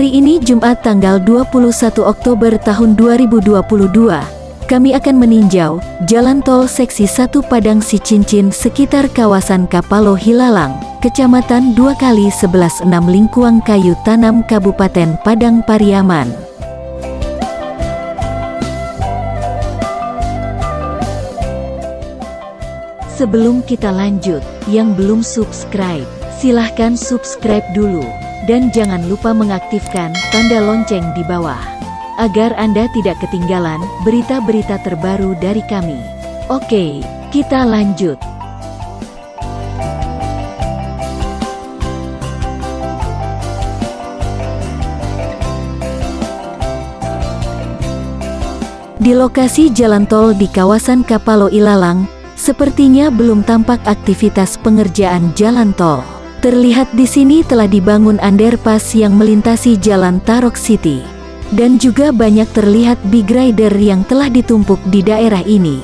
Hari ini Jumat tanggal 21 Oktober tahun 2022, kami akan meninjau Jalan Tol Seksi 1 Padang Sicincin sekitar kawasan Kapalo Hilalang, Kecamatan 2x11 6 Lingkuang Kayu Tanam Kabupaten Padang Pariaman. Sebelum kita lanjut, yang belum subscribe, silahkan subscribe dulu. Dan jangan lupa mengaktifkan tanda lonceng di bawah, agar Anda tidak ketinggalan berita-berita terbaru dari kami. Oke, kita lanjut. Di lokasi jalan tol di kawasan Kapalo Ilalang, sepertinya belum tampak aktivitas pengerjaan jalan tol. Terlihat di sini telah dibangun underpass yang melintasi Jalan Tarok City. Dan juga banyak terlihat big rider yang telah ditumpuk di daerah ini.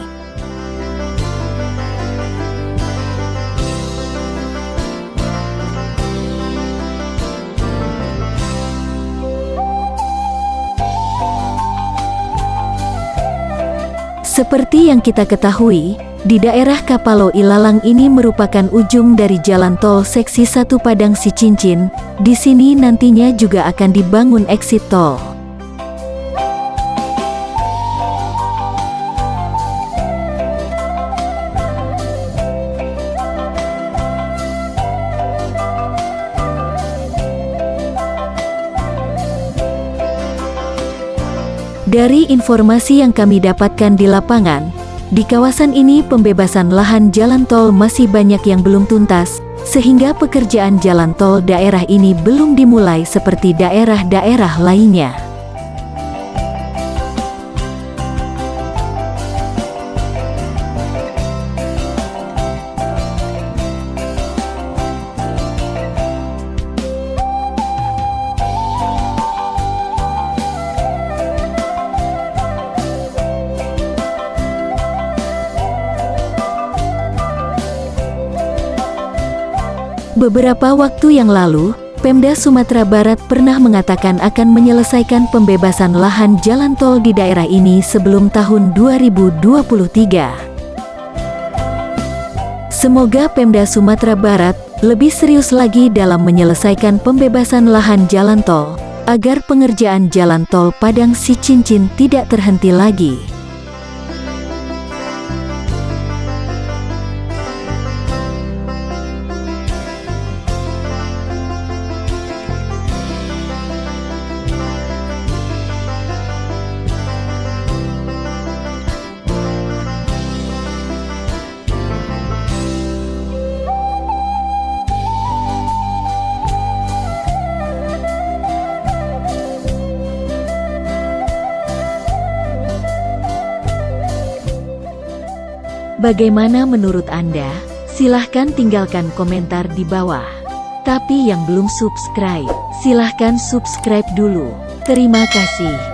Seperti yang kita ketahui, di daerah Kapalo Ilalang ini merupakan ujung dari Jalan Tol Seksi 1 Padang Sicincin. Di sini nantinya juga akan dibangun exit tol. Dari informasi yang kami dapatkan di lapangan, di kawasan ini pembebasan lahan jalan tol masih banyak yang belum tuntas, sehingga pekerjaan jalan tol daerah ini belum dimulai seperti daerah-daerah lainnya. Beberapa waktu yang lalu, Pemda Sumatera Barat pernah mengatakan akan menyelesaikan pembebasan lahan jalan tol di daerah ini sebelum tahun 2023. Semoga Pemda Sumatera Barat lebih serius lagi dalam menyelesaikan pembebasan lahan jalan tol, agar pengerjaan jalan tol Padang Sicincin tidak terhenti lagi. Bagaimana menurut Anda? Silahkan tinggalkan komentar di bawah. Tapi yang belum subscribe, silahkan subscribe dulu. Terima kasih.